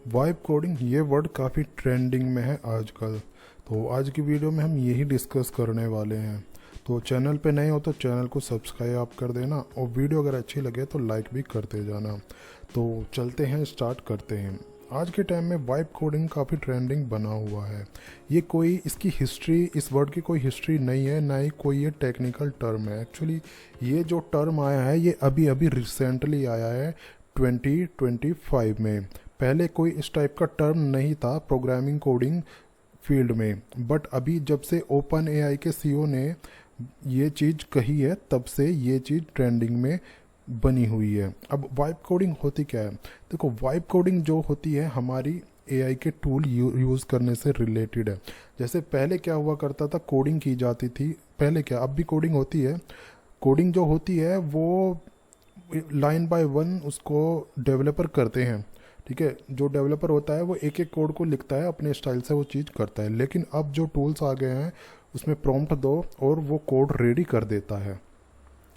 Vibe coding ये word काफ़ी trending में है आजकल। तो आज की वीडियो में हम यही डिस्कस करने वाले हैं। तो चैनल पे नए हो तो चैनल को सब्सक्राइब आप कर देना और वीडियो अगर अच्छी लगे तो लाइक भी करते जाना। तो चलते हैं, स्टार्ट करते हैं। आज के टाइम में वाइब कोडिंग काफ़ी ट्रेंडिंग बना हुआ है। ये कोई इसकी हिस्ट्री, इस वर्ड की कोई हिस्ट्री नहीं है, ना ही कोई ये टेक्निकल टर्म है। एक्चुअली ये जो टर्म आया है ये अभी अभी रिसेंटली आया है 2025 में। पहले कोई इस टाइप का टर्म नहीं था प्रोग्रामिंग कोडिंग फील्ड में, बट अभी जब से ओपन एआई के सीईओ ने ये चीज़ कही है तब से ये चीज़ ट्रेंडिंग में बनी हुई है। अब वाइब कोडिंग होती क्या है? देखो, वाइब कोडिंग जो होती है हमारी एआई के टूल यूज़ करने से रिलेटेड है। जैसे पहले क्या हुआ करता था, कोडिंग की जाती थी। पहले क्या, अब भी कोडिंग होती है। कोडिंग जो होती है वो लाइन बाय वन उसको डेवलपर करते हैं। ठीक है, जो डेवलपर होता है वो एक एक कोड को लिखता है, अपने स्टाइल से वो चीज़ करता है। लेकिन अब जो टूल्स आ गए हैं उसमें प्रॉम्प्ट दो और वो कोड रेडी कर देता है।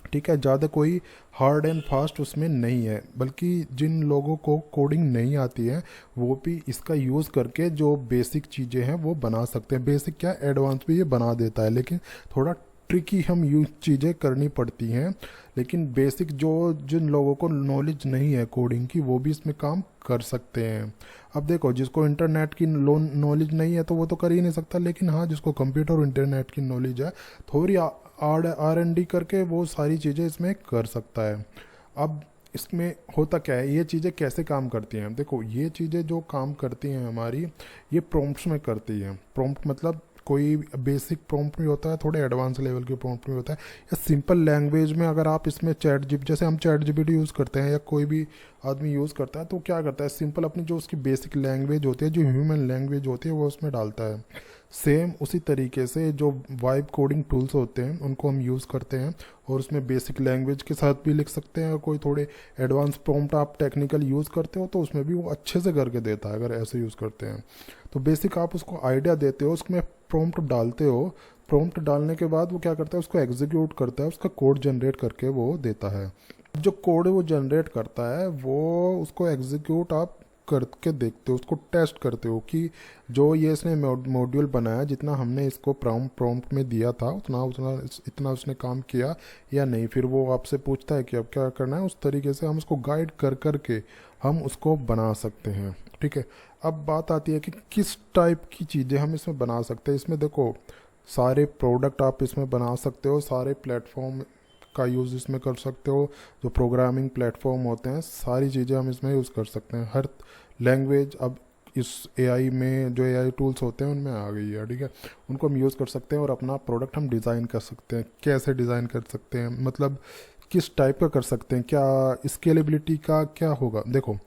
ठीक है, ज़्यादा कोई हार्ड एंड फास्ट उसमें नहीं है, बल्कि जिन लोगों को कोडिंग नहीं आती है वो भी इसका यूज़ करके जो बेसिक चीज़ें हैं वो बना सकते हैं। बेसिक क्या, एडवांस भी ये बना देता है, लेकिन थोड़ा ट्रिकी हम यूज चीज़ें करनी पड़ती हैं। लेकिन बेसिक जो जिन लोगों को नॉलेज नहीं है कोडिंग की वो भी इसमें काम कर सकते हैं। अब देखो, जिसको इंटरनेट की नॉलेज नहीं है तो वो तो कर ही नहीं सकता, लेकिन हाँ, जिसको कंप्यूटर और इंटरनेट की नॉलेज है, थोड़ी R&D करके वो सारी चीज़ें इसमें कर सकता है। अब इसमें होता क्या है, ये चीज़ें कैसे काम करती हैं? देखो, ये चीज़ें जो काम करती हैं हमारी, ये प्रॉम्प्ट्स में करती हैं। प्रॉम्प्ट मतलब कोई बेसिक प्रॉम्प्ट भी होता है, थोड़े एडवांस लेवल के प्रॉम्प्ट भी होता है, या सिंपल लैंग्वेज में अगर आप इसमें जैसे हम चैट जीपीटी यूज़ करते हैं या कोई भी आदमी यूज़ करता है तो क्या करता है, सिंपल अपनी जो उसकी बेसिक लैंग्वेज होती है, जो ह्यूमन लैंग्वेज होती है, वो उसमें डालता है। सेम उसी तरीके से जो वाइब कोडिंग टूल्स होते हैं उनको हम यूज़ करते हैं और उसमें बेसिक लैंग्वेज के साथ भी लिख सकते हैं। और कोई थोड़े एडवांस प्रॉम्प्ट आप टेक्निकल यूज़ करते हो तो उसमें भी वो अच्छे से करके देता है अगर ऐसे यूज़ करते हैं। तो बेसिक आप उसको आइडिया देते हो, उसमें प्रॉम्प्ट डालते हो। प्रॉम्प्ट डालने के बाद वो क्या करता है, उसको एग्जीक्यूट करता है, उसका कोड जनरेट करके वो देता है। जो कोड वो जनरेट करता है वो उसको एग्जीक्यूट आप करके देखते हो, उसको टेस्ट करते हो कि जो ये इसने मॉड्यूल बनाया, जितना हमने इसको प्रॉम्प्ट में दिया था उतना उतना इतना उसने काम किया या नहीं। फिर वो आपसे पूछता है कि अब क्या करना है, उस तरीके से हम उसको गाइड कर कर के हम उसको बना सकते हैं। ठीक है, अब बात आती है कि किस टाइप की चीज़ें हम इसमें बना सकते हैं। इसमें देखो, सारे प्रोडक्ट आप इसमें बना सकते हो, सारे प्लेटफॉर्म का यूज़ इसमें कर सकते हो। जो प्रोग्रामिंग प्लेटफॉर्म होते हैं सारी चीज़ें हम इसमें यूज़ कर सकते हैं। हर लैंग्वेज अब इस एआई में, जो एआई टूल्स होते हैं उनमें आ गई है। ठीक है, उनको हम यूज़ कर सकते हैं और अपना प्रोडक्ट हम डिज़ाइन कर सकते हैं। कैसे डिज़ाइन कर सकते हैं, मतलब किस टाइप का कर सकते हैं, क्या स्केलेबिलिटी का क्या होगा। देखो,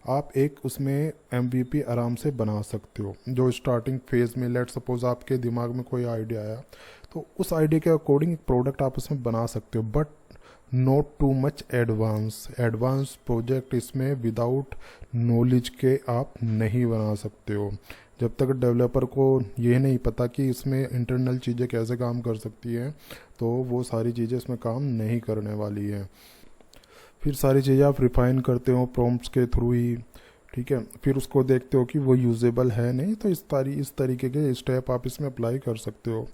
आप एक उसमें MVP आराम से बना सकते हो। जो स्टार्टिंग फेज़ में, लेट सपोज आपके दिमाग में कोई आइडिया आया तो उस आइडिया के अकॉर्डिंग एक प्रोडक्ट आप उसमें बना सकते हो, but not too much advance project इसमें विदाउट नॉलेज के आप नहीं बना सकते हो। जब तक डेवलपर को ये नहीं पता कि इसमें इंटरनल चीज़ें कैसे काम कर सकती हैं तो वो सारी चीज़ें इसमें काम नहीं करने वाली है। फिर सारी चीज़ें आप रिफाइन करते हो प्रॉम्प्ट्स के थ्रू ही। ठीक है, फिर उसको देखते हो कि वो यूजेबल है नहीं, तो इस तरीके के स्टेप आप इसमें अप्लाई कर सकते हो।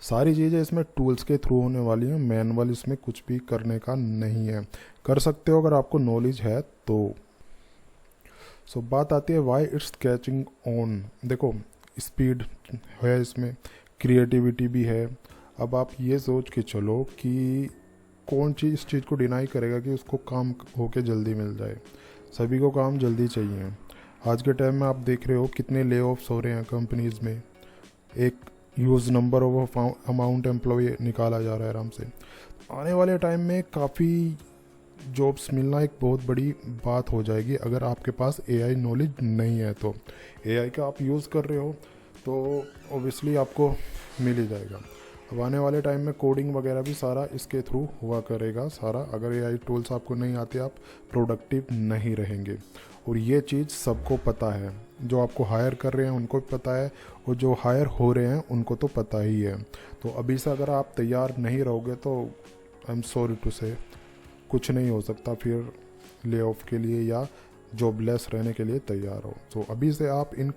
सारी चीज़ें इसमें टूल्स के थ्रू होने वाली हैं, मैनुअल इसमें कुछ भी करने का नहीं है। कर सकते हो अगर आपको नॉलेज है तो। सो बात आती है वाई इट्स कैचिंग ऑन। देखो, स्पीड है इसमें, क्रिएटिविटी भी है। अब आप ये सोच के चलो कि कौन चीज़ इस चीज़ को डिनाई करेगा कि उसको काम होके जल्दी मिल जाए। सभी को काम जल्दी चाहिए। आज के टाइम में आप देख रहे हो कितने ले ऑफ्स हो रहे हैं कंपनीज में। एक huge number of amount employ निकाला जा रहा है आराम से। आने वाले टाइम में काफ़ी जॉब्स मिलना एक बहुत बड़ी बात हो जाएगी अगर आपके पास एआई नॉलेज नहीं है। तो एआई का आप यूज़ कर रहे हो तो ऑब्वियसली आपको मिल ही जाएगा। अब आने वाले टाइम में कोडिंग वगैरह भी सारा इसके थ्रू हुआ करेगा सारा। अगर एआई टूल्स आपको नहीं आते आप प्रोडक्टिव नहीं रहेंगे, और ये चीज़ सबको पता है। जो आपको हायर कर रहे हैं उनको भी पता है, और जो हायर हो रहे हैं उनको तो पता ही है। तो अभी से अगर आप तैयार नहीं रहोगे तो आई एम सॉरी टू से कुछ नहीं हो सकता फिर ले ऑफ के लिए या जॉबलेस रहने के लिए तैयार हो। तो अभी से आप इन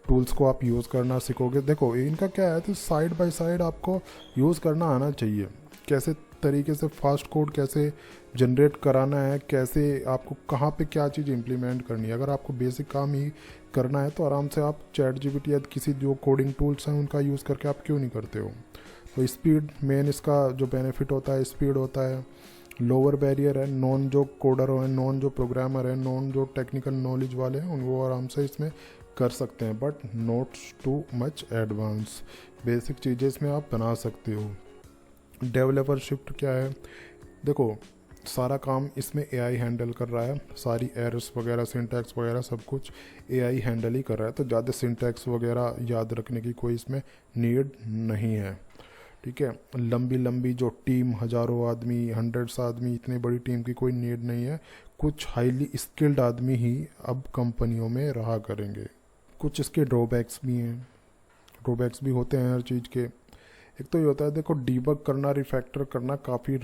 टूल्स को आप यूज़ करना सीखोगे। देखो इनका क्या है, तो साइड बाय साइड आपको यूज़ करना आना चाहिए। कैसे तरीके से फास्ट कोड कैसे जनरेट कराना है, कैसे आपको कहाँ पे क्या चीज़ इम्प्लीमेंट करनी है। अगर आपको बेसिक काम ही करना है तो आराम से आप ChatGPT या किसी जो कोडिंग टूल्स हैं उनका यूज़ करके आप क्यों नहीं करते हो। तो स्पीड मेन इसका जो बेनिफिट होता है, स्पीड होता है। लोअर बैरियर है, नॉन जो कोडर हैं, नॉन जो प्रोग्रामर हैं, नॉन जो टेक्निकल नॉलेज वाले हैं उनको आराम से इसमें कर सकते हैं, but not too much advance. Basic चीज़ें इसमें आप बना सकते हो। डेवलपर शिफ्ट क्या है, देखो सारा काम इसमें AI हैंडल कर रहा है। सारी एरर्स वगैरह, सिंटैक्स वगैरह सब कुछ AI हैंडल ही कर रहा है। तो ज़्यादा सिंटैक्स वगैरह याद रखने की कोई इसमें नीड नहीं है, ठीक है। लंबी लंबी जो टीम, हज़ारों आदमी, 100 आदमी, इतनी बड़ी टीम की कोई नीड नहीं है। कुछ हाईली स्किल्ड आदमी ही अब कंपनियों में रहा करेंगे। कुछ इसके ड्रॉबैक्स भी हैं, ड्रॉबैक्स भी होते हैं हर चीज़ के। एक तो ये होता है, देखो डीबग करना, रिफैक्टर करना काफ़ी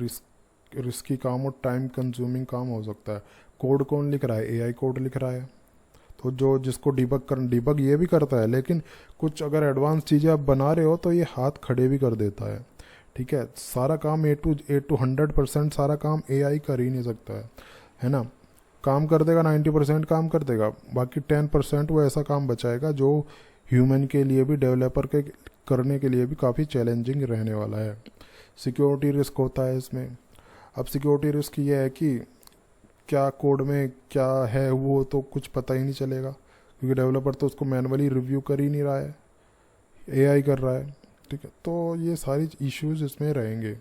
रिस्की काम और टाइम कंज्यूमिंग काम हो सकता है। कोड कौन लिख रहा है, AI कोड लिख रहा है। तो जो जिसको डीबग ये भी करता है, लेकिन कुछ अगर एडवांस चीज़ें आप बना रहे हो तो ये हाथ खड़े भी कर देता है, ठीक है। सारा काम ए टू 100% सारा काम AI कर ही नहीं सकता है ना। काम कर देगा 90% काम कर देगा, बाकी 10% वो ऐसा काम बचाएगा जो ह्यूमन के लिए भी, डेवलपर के करने के लिए भी काफ़ी चैलेंजिंग रहने वाला है। सिक्योरिटी रिस्क होता है इसमें। अब सिक्योरिटी रिस्क ये है कि क्या कोड में क्या है वो तो कुछ पता ही नहीं चलेगा, क्योंकि डेवलपर तो उसको मैनुअली रिव्यू कर ही नहीं रहा है, AI कर रहा है, ठीक है। तो ये सारी इश्यूज इसमें रहेंगे।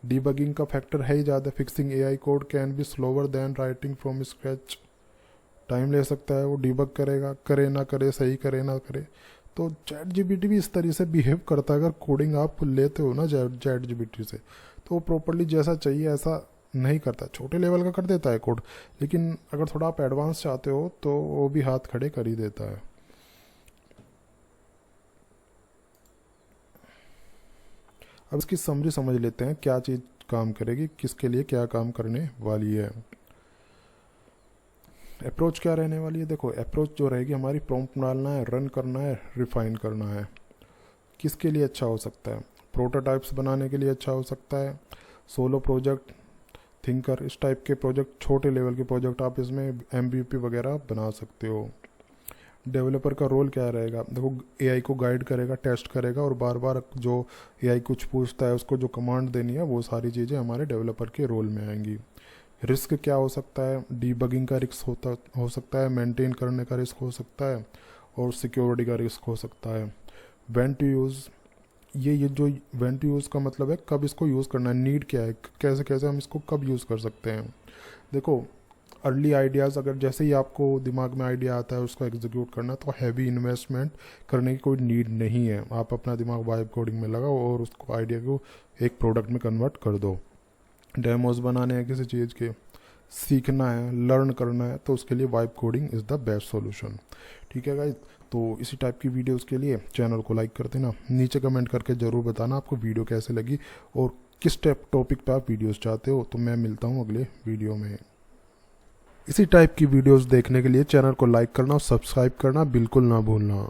डीबगिंग का फैक्टर है ही ज़्यादा। Fixing AI code can be slower then writing from scratch. Time ले सकता है वो, डीबग करेगा, करे ना करे, सही करे ना करे। तो ChatGPT भी इस तरह से बिहेव करता है। अगर कोडिंग आप लेते हो ना ChatGPT से, तो वो प्रॉपरली जैसा चाहिए ऐसा नहीं करता। छोटे लेवल का कर देता है कोड, लेकिन अगर थोड़ा आप एडवांस चाहते हो तो वो भी हाथ खड़े कर ही देता है। अब इसकी समरी समझ लेते हैं, क्या चीज़ काम करेगी, किसके लिए क्या काम करने वाली है। अप्रोच क्या रहने वाली है, देखो अप्रोच जो रहेगी हमारी, प्रॉम्प्ट डालना है, रन करना है, रिफाइन करना है। किसके लिए अच्छा हो सकता है, प्रोटोटाइप्स बनाने के लिए अच्छा हो सकता है, सोलो प्रोजेक्ट, थिंकर, इस टाइप के प्रोजेक्ट, छोटे लेवल के प्रोजेक्ट आप इसमें MVP वगैरह बना सकते हो। डेवलपर का रोल क्या रहेगा, देखो AI को गाइड करेगा, टेस्ट करेगा, और बार बार जो AI कुछ पूछता है उसको जो कमांड देनी है वो सारी चीज़ें हमारे डेवलपर के रोल में आएंगी। रिस्क क्या हो सकता है, डीबगिंग का रिस्क हो सकता है, मेंटेन करने का रिस्क हो सकता है, और सिक्योरिटी का रिस्क हो सकता है। व्हेन टू यूज़, ये जो व्हेन टू यूज़ का मतलब है कब इसको यूज़ करना है, नीड क्या है, कैसे कैसे हम इसको कब यूज़ कर सकते हैं। देखो अर्ली आइडियाज़, अगर जैसे ही आपको दिमाग में आइडिया आता है उसको एग्जीक्यूट करना, तो हैवी इन्वेस्टमेंट करने की कोई नीड नहीं है। आप अपना दिमाग वाइब कोडिंग में लगाओ और उसको आइडिया को एक प्रोडक्ट में कन्वर्ट कर दो। डेमोज बनाने हैं किसी चीज़ के, सीखना है, लर्न करना है, तो उसके लिए vibe coding is the best solution, ठीक है गाइस। तो इसी टाइप की वीडियोस के लिए चैनल को लाइक कर देना, नीचे कमेंट करके ज़रूर बताना आपको वीडियो कैसे लगी और किस टॉपिक पे आप वीडियोस चाहते हो। तो मैं मिलता हूँ अगले वीडियो में। इसी टाइप की वीडियोस देखने के लिए चैनल को लाइक करना और सब्सक्राइब करना बिल्कुल ना भूलना।